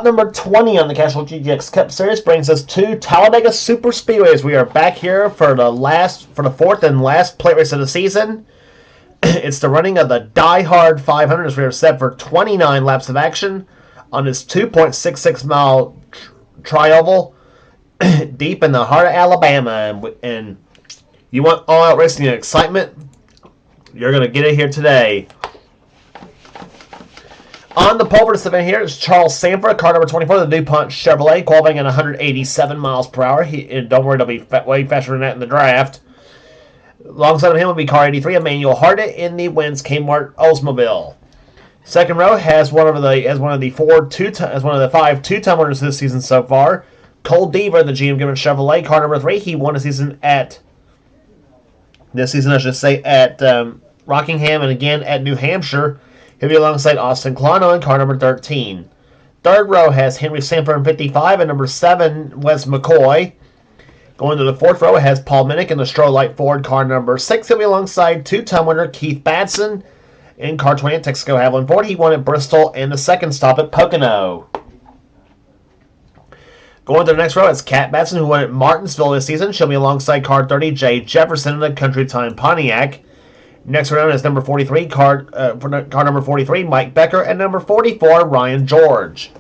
number 20 on the Castrol GTX Cup Series brings us to Talladega Super Speedways. We are back here for the fourth and last plate race of the season. It's the running of the DieHard 500 as we are set for 29 laps of action on this 2.66 mile tri-oval deep in the heart of Alabama. And you want all-out racing and excitement? You're going to get it here today. On the pole for this event here is Charles Sanford, car number 24, the DuPont Chevrolet, qualifying at 187 miles per hour. Don't worry, they'll be way faster than that in the draft. Alongside of him will be car 83, Emmanuel Hardet in the Wins Kmart Oldsmobile. Second row has one of the 5 two-time winners this season so far. Cole Deaver, the GM Gibbons Chevrolet, car number 3. He won this season at Rockingham and again at New Hampshire. He'll be alongside Austin Colano in car number 13. Third row has Henry Sanford in 55 and number 7, Wes McCoy. Going to the fourth row, it has Paul Minnick in the Stroh-Light Ford car number 6. He'll be alongside two-time winner Keith Batson in car 20 at Texaco Havoline Ford. He won at Bristol and the second stop at Pocono. Going to the next row, it's Kat Batson, who won at Martinsville this season. She'll be alongside car 30, Jay Jefferson in the Country Time Pontiac. Next round is number 43, car number 43, Mike Becker, and number 44, Ryan George.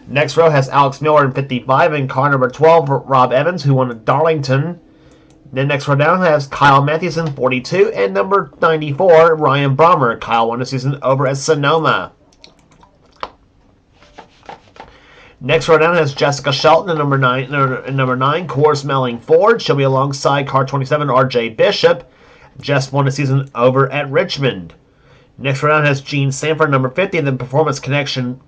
Next row has Alex Miller in 55 and car number 12, Rob Evans, who won at Darlington. Then next row down has Kyle Matthews in 42 and number 94, Ryan Brommer. Kyle won the season over at Sonoma. Next row down has Jessica Shelton in number 9, Coors Melling Ford. She'll be alongside car 27, RJ Bishop. Jess won the season over at Richmond. Next round has Gene Sanford, number 50, and then Performance Connection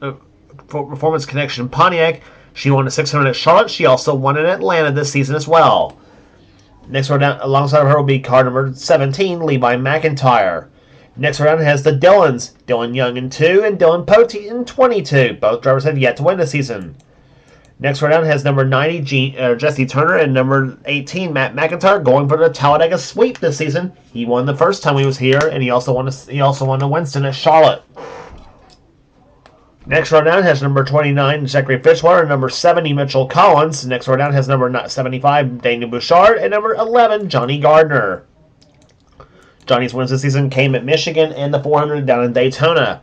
Pontiac. She won the 600 at Charlotte. She also won in Atlanta this season as well. Next round down alongside of her will be car number 17, Levi McIntyre. Next round has the Dylans, Dylan Young in 2 and Dylan Pote in 22. Both drivers have yet to win this season. Next round has number 90, Jesse Turner, and number 18, Matt McIntyre, going for the Talladega sweep this season. He won the first time he was here, and he also won the Winston at Charlotte. Next round down has number 29, Zachary Fitzwater, and number 70, Mitchell Collins. Next round down has number 75, Daniel Bouchard, and number 11, Johnny Gardner. Johnny's wins this season came at Michigan and the 400 down in Daytona.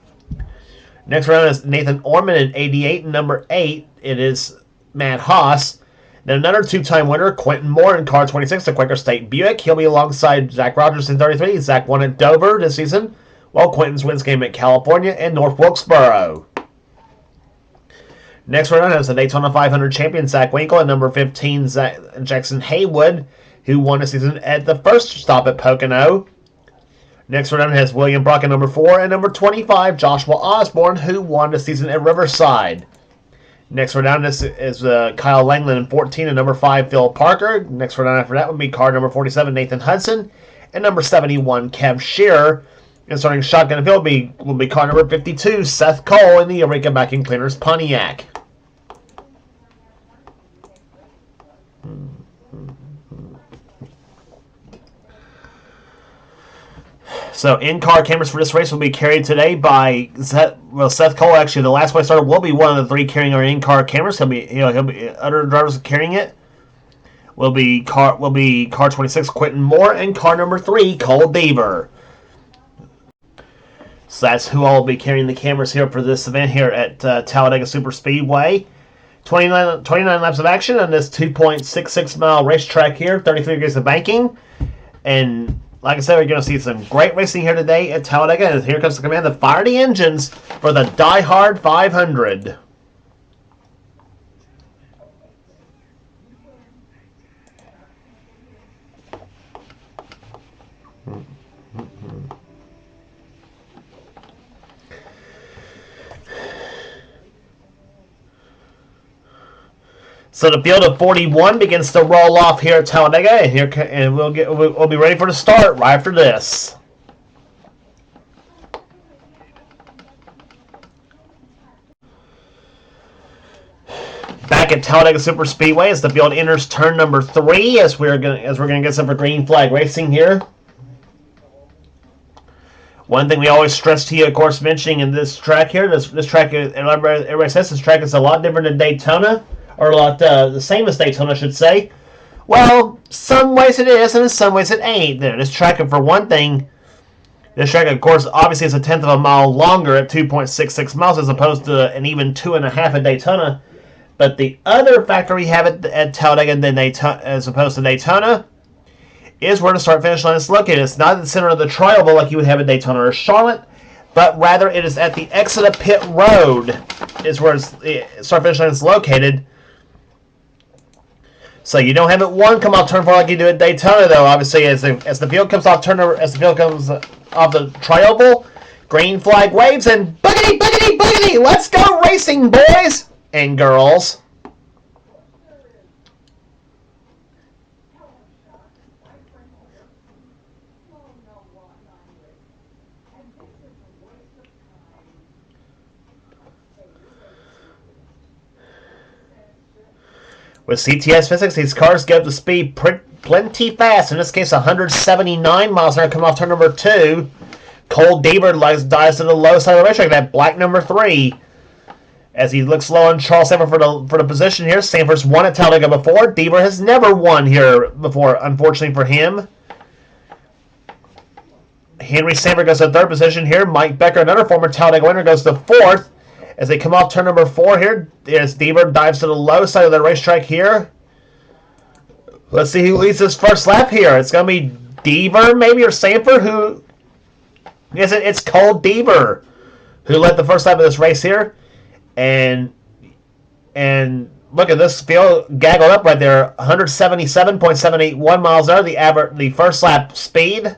Next round is Nathan Orman in 88, and number 8, it is Matt Haas. Then another two-time winner, Quentin Moore in car 26, the Quaker State Buick. He'll be alongside Zach Rogers in 33. Zach won at Dover this season, while Quentin's wins came at California and North Wilkesboro. Next round has the Daytona 500 champion, Zach Winkle, and number 15, Jackson Haywood, who won the season at the first stop at Pocono. Next round has William Brock at number 4 and number 25, Joshua Osborne, who won the season at Riverside. Next round down is Kyle Langland in 14 and number 5, Phil Parker. Next round down after that would be car number 47, Nathan Hudson, and number 71, Kev Shearer. And starting shotgun field will be car number 52, Seth Cole in the Eureka Vacuum Cleaners Pontiac. So in-car cameras for this race will be carried today by Seth Cole. Actually, the last place starter will be one of the 3 carrying our in-car cameras. He'll be other drivers carrying it. Will be car 26 Quentin Moore and car number 3 Cole Deaver. So that's who all will be carrying the cameras here for this event here at Talladega Super Speedway. 29 laps of action on this 2.66 mile racetrack here. 33 degrees of banking, and like I said, we're going to see some great racing here today at Talladega, and here comes the command to fire the engines for the DieHard 500. So the field of 41 begins to roll off here at Talladega, and we'll be ready for the start right after this. Back at Talladega Super Speedway as the field enters turn number 3, as we're gonna get some for green flag racing here. One thing we always stress to you, of course, mentioning in this track here, this track, everybody says this track is a lot different than Daytona, or a lot the same as Daytona, I should say. Well, some ways it is, and in some ways it ain't. This track, for one thing, this track, of course, obviously is a tenth of a mile longer at 2.66 miles as opposed to an even 2.5 at Daytona. But the other factor we have at Talladega than Daytona, as opposed to Daytona, is where the start-finish line is located. It's not at the center of the tri-oval like you would have at Daytona or Charlotte, but rather it is at the exit of pit road is where the start-finish line is located. So you don't have it one come off turn 4 like you do at Daytona, though. Obviously, as the field comes off off the tri-oval, green flag waves and boogity, boogity, boogity. Let's go racing, boys and girls. With CTS physics, these cars get up to speed plenty fast. In this case, 179 miles an hour coming off turn number 2. Cole DieHard dives to the low side of the racetrack, that black number 3. As he looks low on Charles Sanford for the position here. Sanford's won at Talladega before. DieHard has never won here before, unfortunately for him. Henry Sanford goes to 3rd position here. Mike Becker, another former Talladega winner, goes to 4th. As they come off turn number 4 here, as DieHard dives to the low side of the racetrack here. Let's see who leads this first lap here. It's going to be DieHard maybe, or Sanford, who... Is it? It's Cole DieHard who led the first lap of this race here. And look at this field gaggled up right there. 177.781 miles an hour, the first lap speed.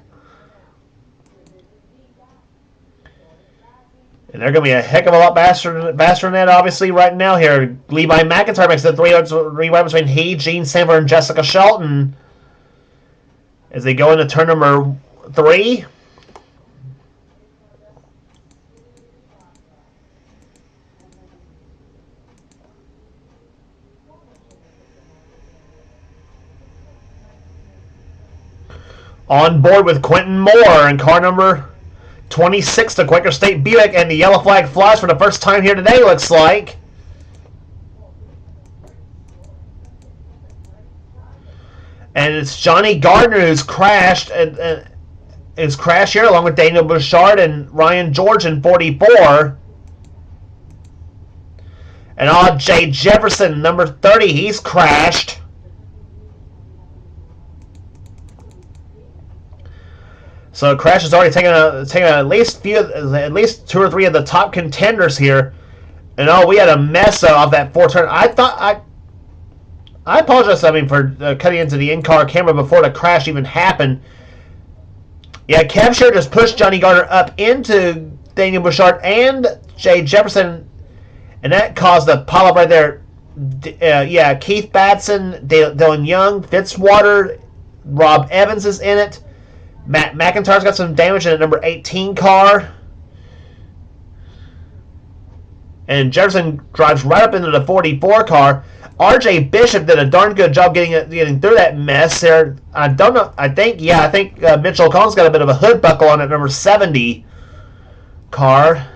And they're going to be a heck of a lot faster than that, obviously, right now here. Levi McIntyre makes the three between he, Gene Sanford, and Jessica Shelton as they go into turn number 3. On board with Quentin Moore in car number 26, the Quaker State Buick, and the yellow flag flies for the first time here today, looks like. And it's Johnny Gardner who's crashed here along with Daniel Bouchard and Ryan George in 44. And Jay Jefferson, number 30, he's crashed. So Crash has already taken at least 2 or 3 of the top contenders here, and we had a mess off that 4 turn. I apologize. For cutting into the in-car camera before the crash even happened. Yeah, Kevshire just pushed Johnny Gardner up into Daniel Bouchard and Jay Jefferson, and that caused a pileup right there. Keith Batson, Dylan Young, Fitzwater, Rob Evans is in it. Matt McIntyre's got some damage in a number 18 car. And Jefferson drives right up into the 44 car. RJ Bishop did a darn good job getting through that mess there. I don't know. I think Mitchell Collins got a bit of a hood buckle on that number 70 car.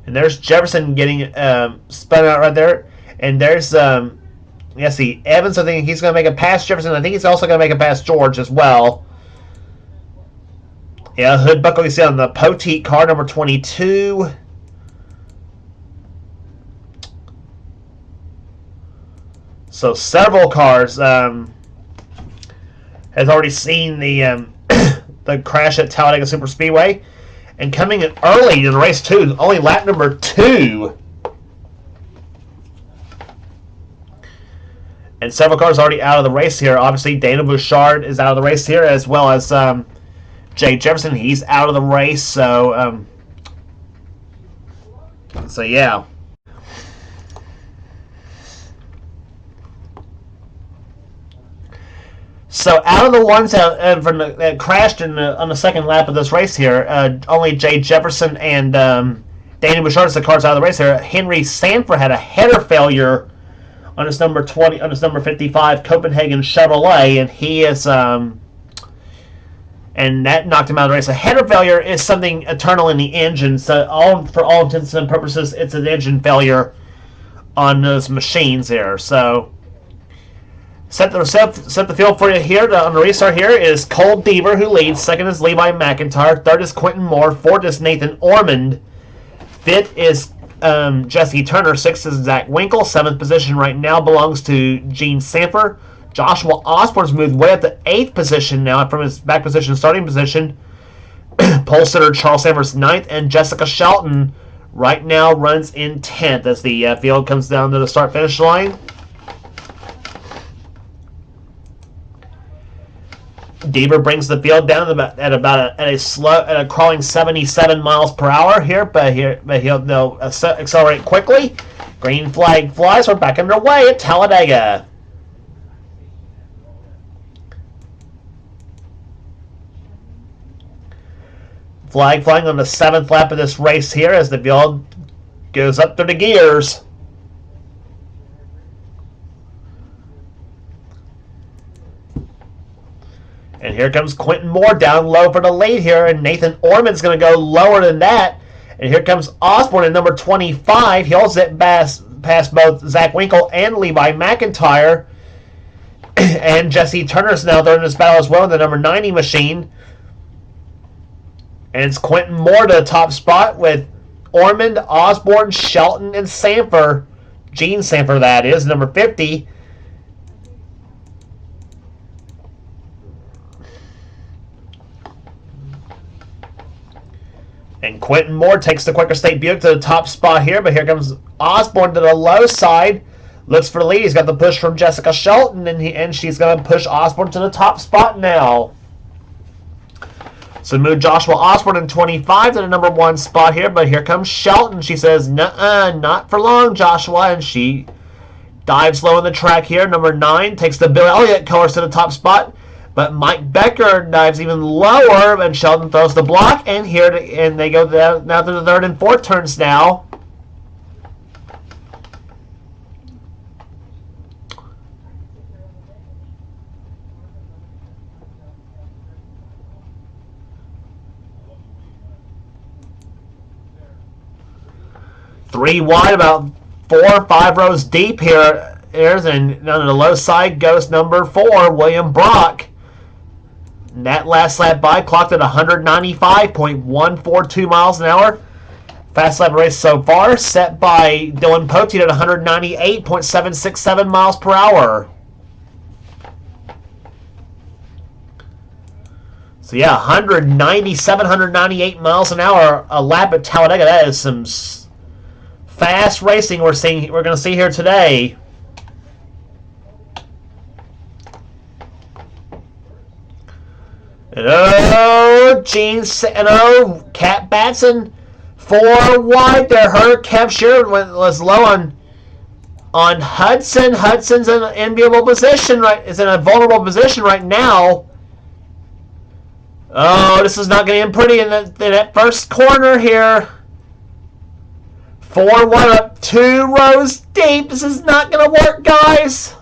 And there's Jefferson getting spun out right there. And there's see, Evans, I think he's going to make it past Jefferson. I think he's also going to make it past George as well. Yeah, hood buckle you see on the Poteet car, number 22. So several cars has already seen the the crash at Talladega Superspeedway. And coming in early in race 2, only lap number 2. And several cars already out of the race here. Obviously, Dana Bouchard is out of the race here, as well as Jay Jefferson. He's out of the race. So yeah. So out of the ones that crashed on the second lap of this race here, only Jay Jefferson and Dana Bouchard, the cars out of the race here. Henry Sanford had a header failure on his number 20, on his number 55 Copenhagen Chevrolet, and he is and that knocked him out of the race. A header failure is something eternal in the engine, so for all intents and purposes, it's an engine failure on those machines there. So set the field for you here. On the restart here is Cole Deaver, who leads. Second is Levi McIntyre. Third is Quentin Moore. Fourth is Nathan Ormond. Fifth is Jesse Turner. Sixth is Zach Winkle. Seventh position right now belongs to Gene Sanford. Joshua Osborne's moved way up to 8th position now from his back position, starting position. Pole sitter Charles Sanford's 9th, and Jessica Shelton right now runs in 10th as the field comes down to the start-finish line. Deaver brings the field down at a crawling 77 miles per hour here, but they'll accelerate quickly. Green flag flies. We're back underway at Talladega. Flag flying on the 7th lap of this race here as the field goes up through the gears. And here comes Quentin Moore down low for the lead here, and Nathan Ormond's going to go lower than that. And here comes Osborne at number 25. He holds it past both Zach Winkle and Levi McIntyre. And Jesse Turner's now there in this battle as well in the number 90 machine. And it's Quentin Moore to the top spot with Ormond, Osborne, Shelton, and Sanford. Gene Sanford, that is, number 50. And Quentin Moore takes the Quaker State Buick to the top spot here, but here comes Osborne to the low side. Looks for the lead. He's got the push from Jessica Shelton, and she's going to push Osborne to the top spot now. So move Joshua Osborne in 25 to the number 1 spot here, but here comes Shelton. She says, "Nuh-uh, not for long, Joshua," and she dives low on the track here. Number 9 takes the Bill Elliott colors to the top spot, but Mike Becker dives even lower, and Shelton throws the block, and they go now to the 3rd and 4th turns now. Three wide, about 4 or 5 rows deep here. And on the low side goes number 4, William Brock. And that last lap by clocked at 195.142 miles an hour. Fast lap race so far, set by Dylan Poteet at 198.767 miles per hour. So yeah, 198 miles an hour a lap at Talladega. That is some fast racing we're going to see here today. And Kat Batson 4 wide there. Her Kev Sheeran was low on Hudson. Hudson's in an enviable position, is in a vulnerable position right now. Oh, this is not going to end pretty in that first corner here. 4 wide up, 2 rows deep. This is not going to work, guys.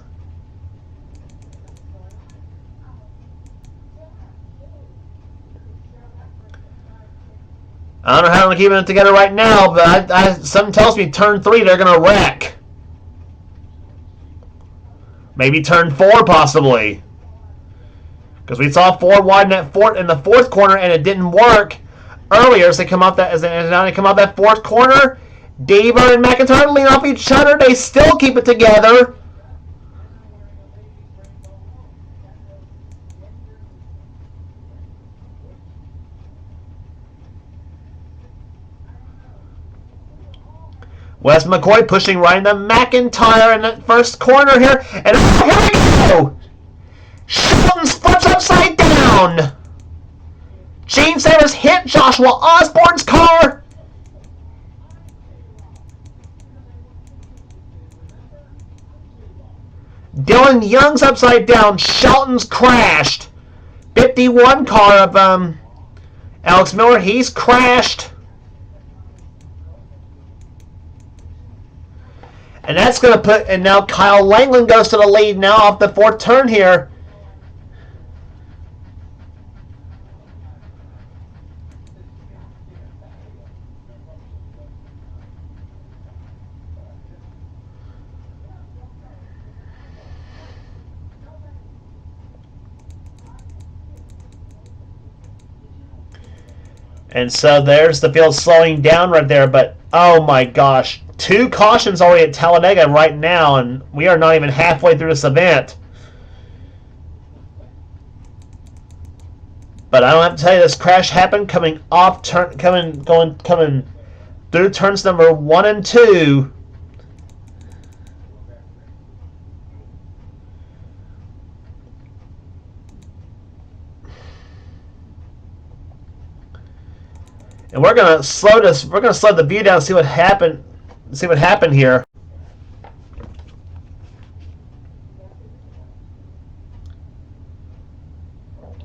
I don't know how I'm keeping it together right now, but something tells me turn 3 they're going to wreck. Maybe turn 4 possibly. Because we saw 4 wide in the 4th corner and it didn't work earlier. So now they come out that 4th corner. Deaver and McIntyre lean off each other. They still keep it together. Wes McCoy pushing right into McIntyre in that first corner here. And here we go! Shelton flips upside down. Gene Sanders hit Joshua Osborne's car. Dylan Young's upside down. Shelton's crashed. 51 car of Alex Miller. He's crashed. And that's going to put... And now Kyle Langland goes to the lead now off the 4th turn here. And so there's the field slowing down right there. But, oh my gosh. 2 cautions already at Talladega right now, and we are not even halfway through this event. But I don't have to tell you, this crash happened coming through turns number 1 and 2. And we're gonna slow the view down and see what happened. See what happened here.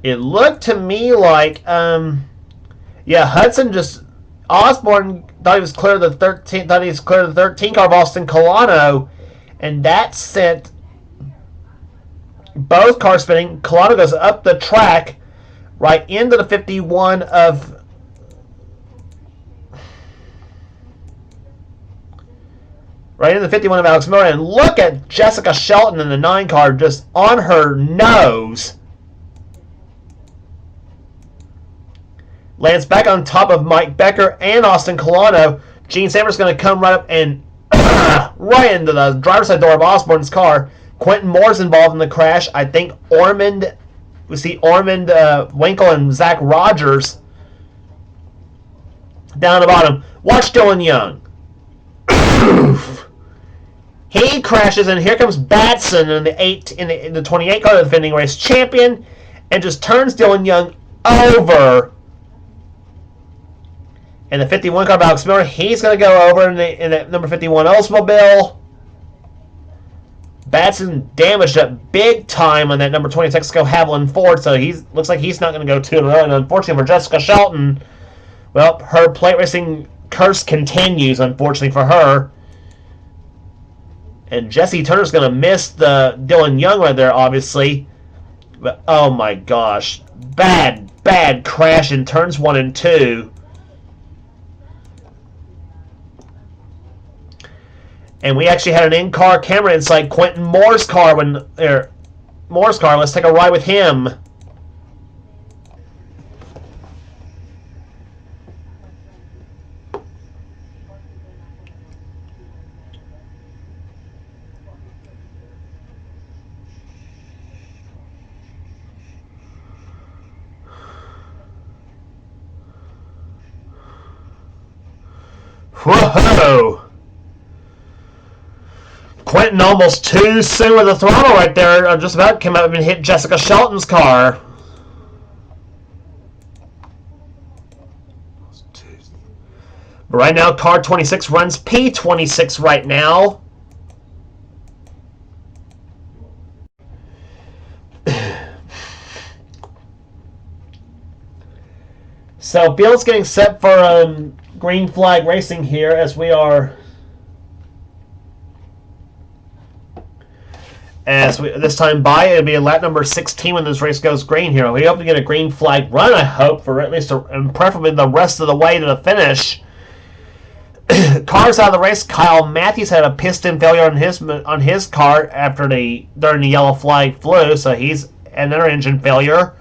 It looked to me like, Hudson Osborne thought he was clear of the 13. Thought he was clear of the 13 car of Austin Colano, and that sent both cars spinning. Colano goes up the track, right into the 51 of. Right in the 51 of Alex Miller, and look at Jessica Shelton in the 9 car just on her nose. Lands back on top of Mike Becker and Austin Colano. Gene Sanders is going to come right up and right into the driver's side door of Osborne's car. Quentin Moore's involved in the crash. I think we see Ormond Winkle and Zach Rogers down at the bottom. Watch Dylan Young. He crashes, and here comes Batson in the 28 car, the defending race champion, and just turns Dylan Young over. And the 51 car of Alex Miller, he's going to go over in the number 51 Oldsmobile. Batson damaged up big time on that number 20 Texaco Haviland Ford, so looks like he's not going to go 2 in a row. And unfortunately for Jessica Shelton, well, her plate racing curse continues, unfortunately for her. And Jesse Turner's going to miss the Dylan Young right there, obviously. But, oh my gosh. Bad crash in turns 1 and 2. And we actually had an in-car camera inside Quentin Moore's car. Let's take a ride with him. Whoa! Quentin almost too soon with the throttle right there. Just about came up and hit Jessica Shelton's car. But right now, car 26 runs P26 right now. So field's getting set for green flag racing here as we are. This time by, it'll be lap number 16 when this race goes green here. We hope to get a green flag run, I hope, for at least and preferably the rest of the way to the finish. Cars out of the race. Kyle Matthews had a piston failure on his car during the yellow flag flew, so he's another engine failure.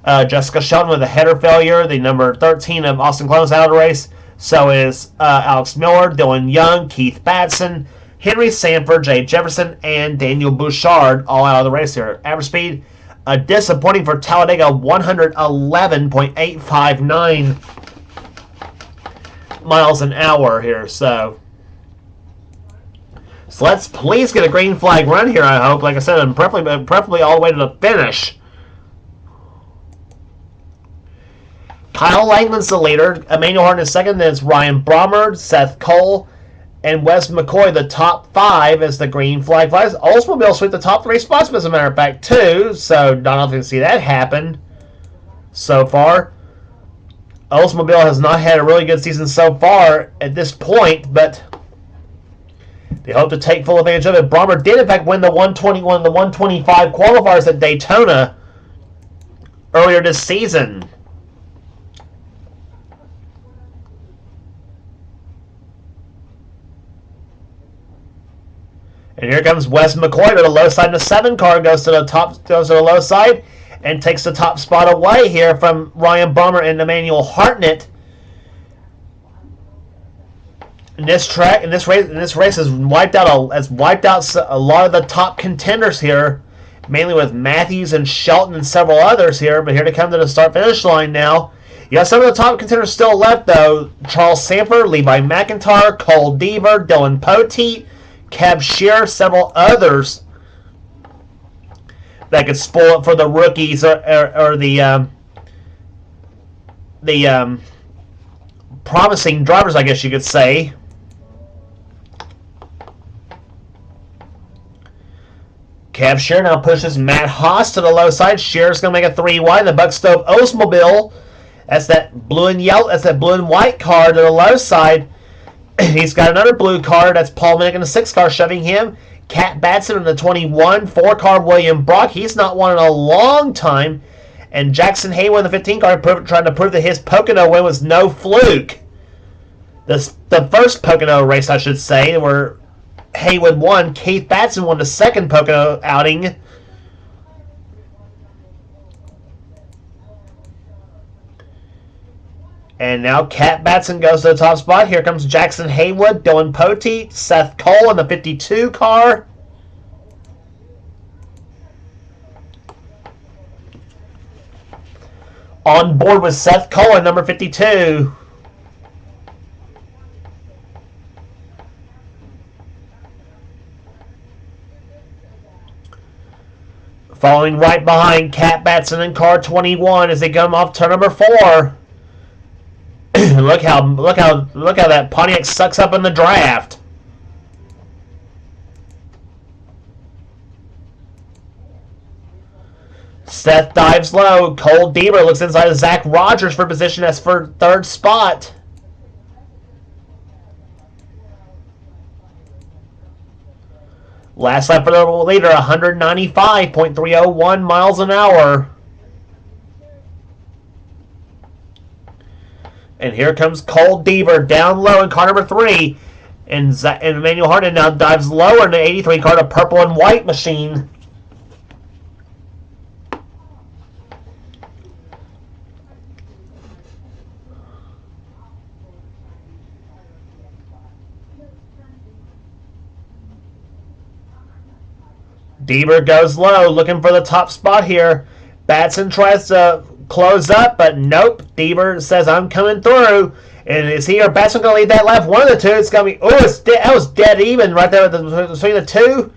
Jessica Shelton with a header failure. The number 13 of Austin Clone's out of the race. So is Alex Miller, Dylan Young, Keith Batson, Henry Sanford, Jay Jefferson, and Daniel Bouchard all out of the race here. Average speed, disappointing for Talladega, 111.859 miles an hour here. So let's please get a green flag run here, I hope. Like I said, and preferably all the way to the finish. Kyle Langland's the leader. Emmanuel Horton is second. Then it's Ryan Brommer, Seth Cole, and Wes McCoy, the top 5 as the green flag flies. Oldsmobile sweep the top 3 spots, as a matter of fact, too. So not often to see that happen so far. Oldsmobile has not had a really good season so far at this point, but they hope to take full advantage of it. Brommer did, in fact, win the 121, the 125 qualifiers at Daytona earlier this season. And here comes Wes McCoy to the low side. The 7 car goes to the low side and takes the top spot away here from Ryan Brommer and Emmanuel Hartnett. This race has wiped out a lot of the top contenders here, mainly with Matthews and Shelton and several others here. But here to come to the start-finish line now. You have some of the top contenders still left though: Charles Sanford, Levi McIntyre, Cole Deaver, Dylan Poteet, Cab Shearer, several others that could spoil it for the rookies or the promising drivers, I guess you could say. Cab Shearer now pushes Matt Haas to the low side. Shearer's going to make a 3 wide. The Buck Stove Oldsmobile, that's that blue and yellow, that's that blue and white car to the low side. He's got another blue car. That's Paul Minnick in the 6 car shoving him. Cat Batson in the 21. 4 car William Brock. He's not won in a long time. And Jackson Haywood in the 15 car trying to prove that his Pocono win was no fluke. The first Pocono race, I should say, where Haywood won. Keith Batson won the second Pocono outing. And now Cat Batson goes to the top spot. Here comes Jackson Haywood, Dylan Poteet, Seth Cole in the 52 car. On board with Seth Cole in number 52. Following right behind Cat Batson in car 21 as they come off turn number 4. look how that Pontiac sucks up in the draft. Seth dives low. Cole Deaver looks inside of Zach Rogers for position as for third spot. Last lap for the leader, 195.301 miles an hour. And here comes Cole Deaver down low in car number 3. And Emmanuel Harden now dives lower in the 83 car, the purple and white machine. Deaver goes low, looking for the top spot here. Batson tries to close up, but nope. Deaver says, I'm coming through. And is he or Batson going to lead that lap? One of the two. It's going to be... Oh, that was dead even right there between the two.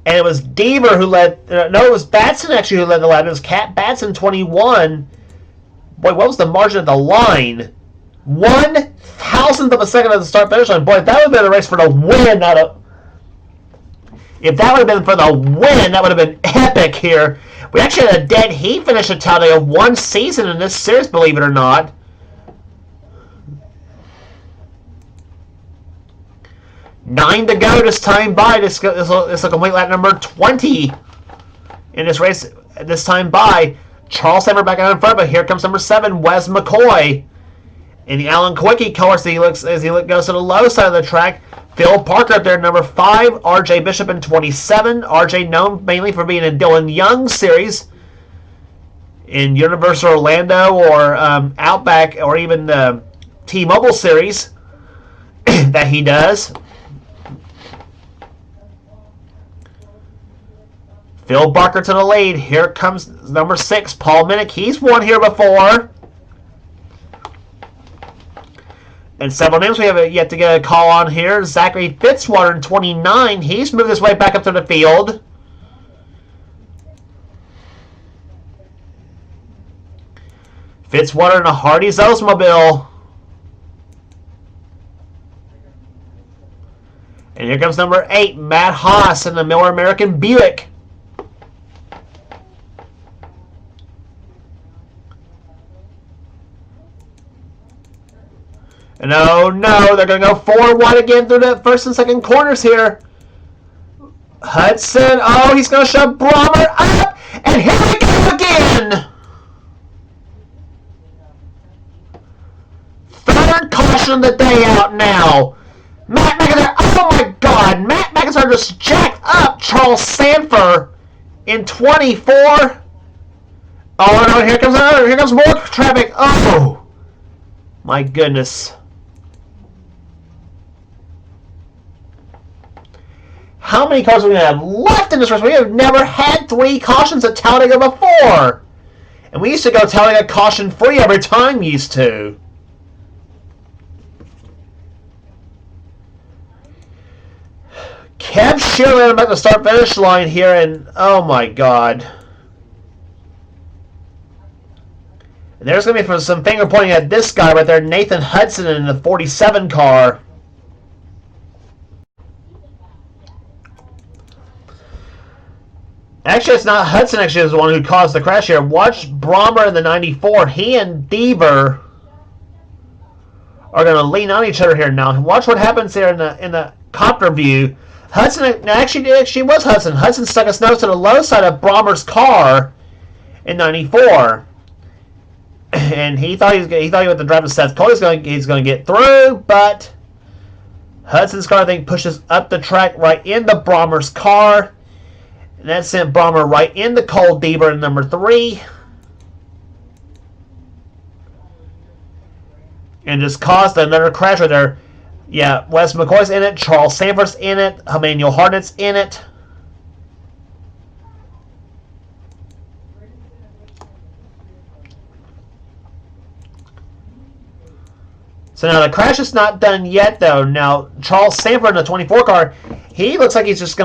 And it was Deaver who led... no, it was Batson actually who led the lap. It was Cat Batson 21. Boy, what was the margin of the line? 1/1000th of a second at the start-finish line. Boy, that would have been a race for the win, not a... If that would have been for the win, that would have been epic here. We actually had a dead heat finish at Talladega of one season in this series, believe it or not. Nine to go this time by. This will complete lap number 20 in this race. This time by. Charles Sanford back out in front, but here comes number 7, Wes McCoy. In the Alan Quickie colors, as he goes to the low side of the track. Phil Parker up there, number 5. RJ Bishop in 27. RJ known mainly for being in Dylan Young's series in Universal Orlando or Outback or even the T-Mobile series that he does. Phil Parker to the lead. Here comes number 6, Paul Minnick. He's won here before. And several names we have yet to get a call on here. Zachary Fitzwater in 29. He's moved his way back up to the field. Fitzwater in a Hardee's Oldsmobile. And here comes number 8, Matt Haas in the Miller American Buick. And oh no, they're going to go 4 wide again through the first and second corners here. Hudson, oh, he's going to shove Brommer up, and here we go again. Third caution of the day out now. Matt McIntyre, oh my God, Matt McIntyre just jacked up Charles Sanford in 24. Oh no, here comes more traffic. Oh, my goodness. how many cars are we going to have left in this race? We have never had 3 cautions at Talladega before. And we used to go Talladega caution-free every time, used to. Kev Sheeran about the start-finish line here, and oh my god. And there's going to be some finger pointing at this guy right there, Nathan Hudson in the 47 car. Actually, it's not Hudson. Actually, is the one who caused the crash here. Watch Brommer in the 94. He and Deaver are going to lean on each other here now. Watch what happens here in the copter view. Hudson actually was Hudson. Hudson stuck his nose to the low side of Brommer's car in 94, and he thought he would the drive to Seth Cole. He's going to get through, but Hudson's car, I think, pushes up the track right into Brommer's car. And that sent Brommer right into Cole Deaver in number 3. And just caused another crash right there. Yeah, Wes McCoy's in it. Charles Sanford's in it. Emmanuel Hartnett's in it. So now the crash is not done yet, though. Now Charles Sanford in the 24 car, he looks like he's just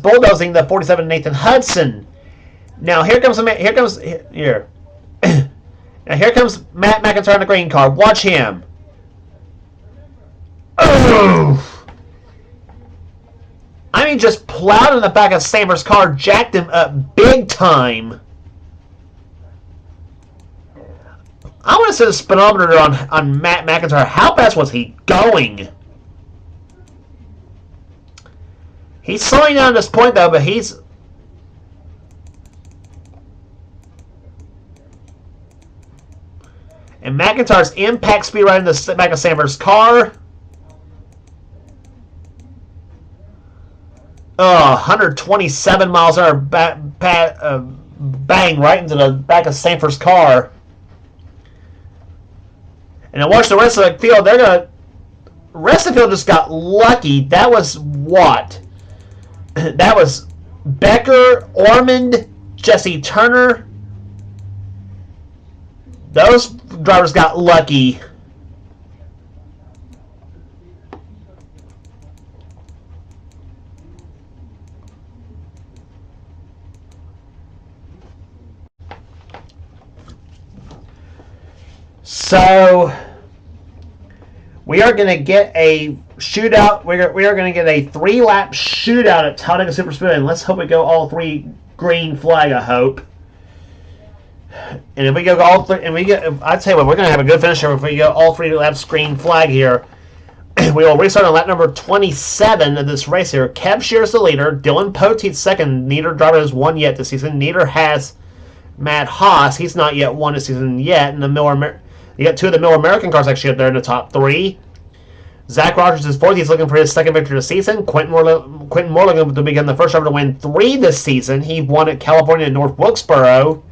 bulldozing the 47 Nathan Hudson. Now here comes Matt McIntyre in the green car. Watch him. Oh! I mean, just plowed in the back of Sanford's car, jacked him up big time. I want to set a speedometer on Matt McIntyre. How fast was he going? He's slowing down at this point, though, but he's... And McIntyre's impact speed right in the back of Sanford's car. Oh, 127 miles an hour bang right into the back of Sanford's car. And now watch the rest of the field. The rest of the field just got lucky. That was what? That was Becker, Ormond, Jesse Turner. Those drivers got lucky. So we are going to get a shootout. We are going to get a 3-lap shootout at Talladega Superspeedway, and let's hope we go all 3 green flag. I hope. And if we go all 3, and I'd say, well, we're going to have a good finish here if we go all 3 laps green flag here. We will restart on lap number 27 of this race here. Kev Shear's the leader. Dylan Poteet's second. Neither driver has won yet this season. Neither has Matt Haas. He's not yet won this season yet. And you got 2 of the Miller American cars actually up there in the top 3. Zach Rogers is 4th. He's looking for his second victory this season. Quentin Moore looking to become the first driver to win 3 this season. He won at California and North Wilkesboro.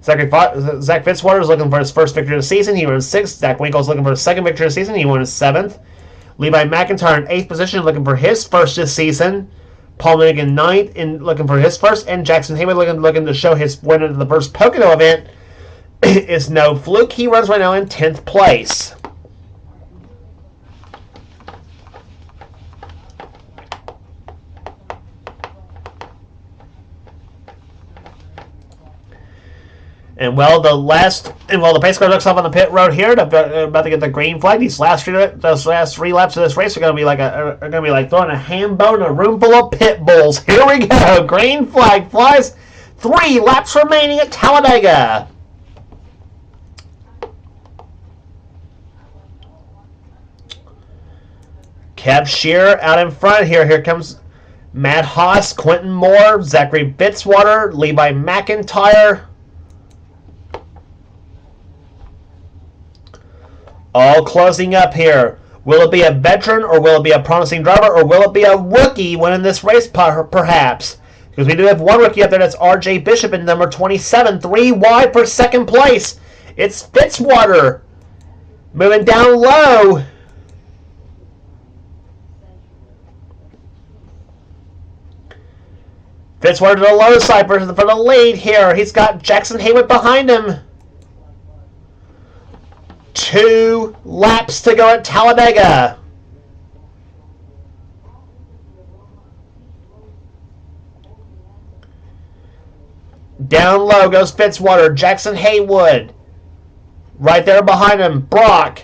Zach Fitzwater is looking for his first victory of the season. He won 6th. Zach Winkle is looking for his second victory of the season. He won his 7th. Levi McIntyre in 8th position, looking for his first this season. Paul Milligan 9th, in looking for his first. And Jackson Haywood looking to show his win into the first Pocono event. Is no fluke. He runs right now in 10th place. And the pace car looks off on the pit road here. About to get the green flag. Those last 3 laps of this race are going to be like throwing a ham bone in a room full of pit bulls. Here we go. Green flag flies. 3 laps remaining at Talladega. Kev Shear out in front here. Here comes Matt Haas, Quentin Moore, Zachary Fitzwater, Levi McIntyre. All closing up here. Will it be a veteran, or will it be a promising driver, or will it be a rookie winning this race perhaps? Because we do have one rookie up there. That's R.J. Bishop in number 27. 3 wide for second place. It's Fitzwater moving down low. Fitzwater to the low side for the lead here. He's got Jackson Haywood behind him. 2 laps to go at Talladega. Down low goes Fitzwater. Jackson Haywood. Right there behind him. Brock.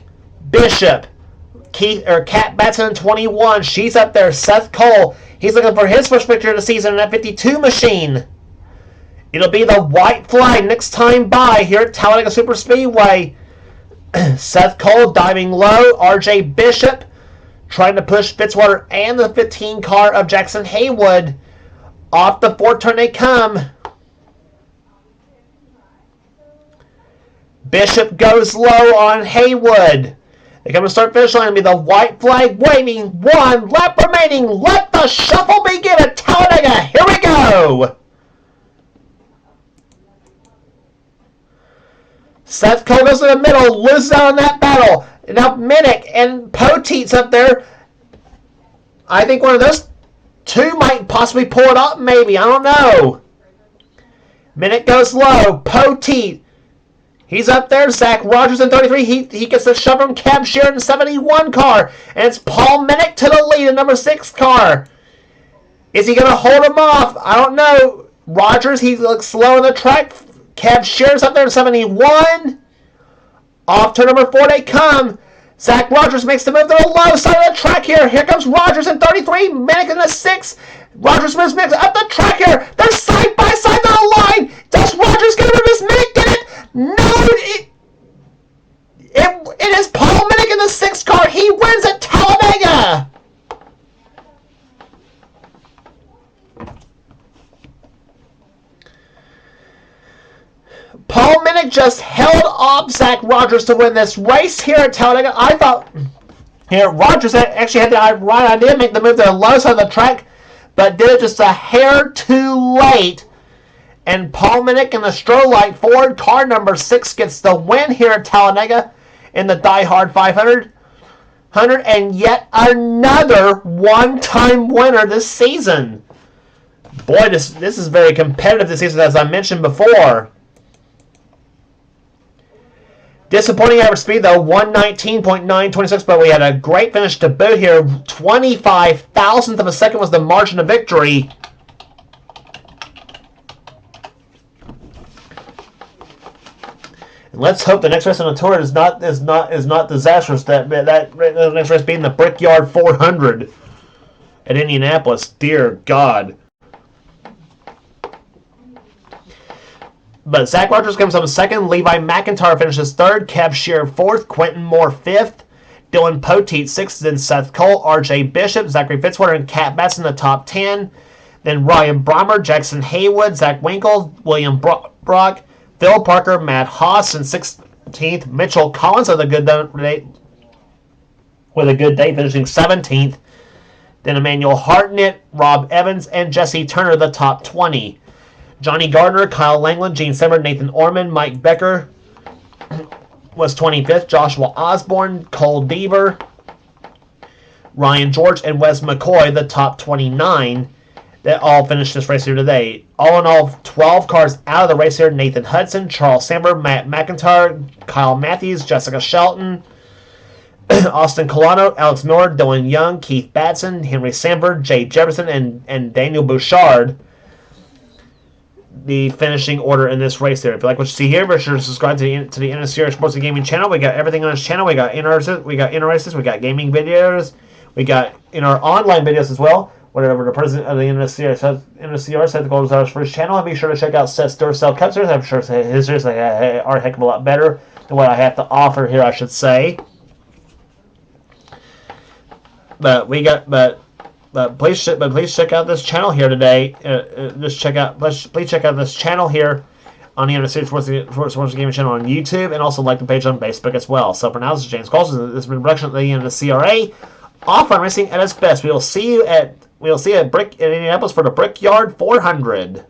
Bishop. Kat Batson 21. She's up there. Seth Cole. He's looking for his first victory of the season in that 52 machine. It'll be the white flag next time by here at Talladega Superspeedway. Seth Cole diving low. RJ Bishop trying to push Fitzwater and the 15 car of Jackson Haywood. Off the 4th turn they come. Bishop goes low on Haywood. They come to start finish line. It'll be the white flag waving. 1 lap remaining. Let the shuffle begin at Talladega. Here we go. Seth Cole goes to the middle, loses out on that battle. Now Minnick and Poteet's up there. I think one of those 2 might possibly pull it up, maybe. I don't know. Minnick goes low. Poteet. He's up there. Zach Rogers in 33. He gets the shove from Cab Sheeran in 71 car. And it's Paul Minnick to the lead in number 6 car. Is he going to hold him off? I don't know. Rogers, he looks slow on the track. Cab Sheeran's up there in 71. Off to number 4 they come. Zach Rogers makes the move to the low side of the track here. Here comes Rogers in 33. Minnick in the 6. Rogers moves Minnick up the track here. They're side by side on the line. Does Rogers get rid of his Minnick? Get it? No, it is Paul Minnick in the 6th car. He wins at Talladega. Paul Minnick just held off Zach Rogers to win this race here at Talladega. I thought here Rogers actually had the right idea to make the move to the low side of the track, but did it just a hair too late. And Paul Minnick in the Strolight Ford car number 6 gets the win here at Talladega in the DieHard 500. And yet another one-time winner this season. Boy, this is very competitive this season, as I mentioned before. Disappointing average speed, though, 119.926, but we had a great finish to boot here. 25,000th of a second was the margin of victory. And let's hope the next race on the tour is not disastrous. That next race being the Brickyard 400 at Indianapolis. Dear God. But Zach Rogers comes up 2nd. Levi McIntyre finishes 3rd. Cab Sheeran 4th. Quentin Moore 5th. Dylan Poteet 6th. Then Seth Cole, RJ Bishop, Zachary Fitzwater, and Kat Batts in the top 10. Then Ryan Brommer, Jackson Haywood, Zach Winkle, William Brock, Phil Parker, Matt Haas in 16th. Mitchell Collins with a good day, finishing 17th. Then Emmanuel Hartnett, Rob Evans, and Jesse Turner, the top 20. Johnny Gardner, Kyle Langland, Gene Simmer, Nathan Orman, Mike Becker was 25th. Joshua Osborne, Cole Deaver, Ryan George, and Wes McCoy, the top 29. That all finished this race here today. All in all, 12 cars out of the race here. Nathan Hudson, Charles Samber, Matt McIntyre, Kyle Matthews, Jessica Shelton, Austin Colano, Alex Miller, Dylan Young, Keith Batson, Henry Sandberg, Jay Jefferson, and Daniel Bouchard. The finishing order in this race there. If you like what you see here, be sure to subscribe to the NNSCRA Sports and Gaming channel. We got everything on this channel. We got inter-races, we got gaming videos, we got in our online videos as well. Whatever the president of the NNSCRA said the goal was for his channel, and be sure to check out Seth's Duracell Cup Series. I'm sure his series are a heck of a lot better than what I have to offer here, I should say. But please check out this channel here today. Please check out this channel here on the NNSCRA Sports Gaming channel on YouTube, and also like the page on Facebook as well. So for now, this is James Colson. This has been a production of the NNSCRA. Off-road racing at its best. We will see you at Indianapolis for the Brickyard 400.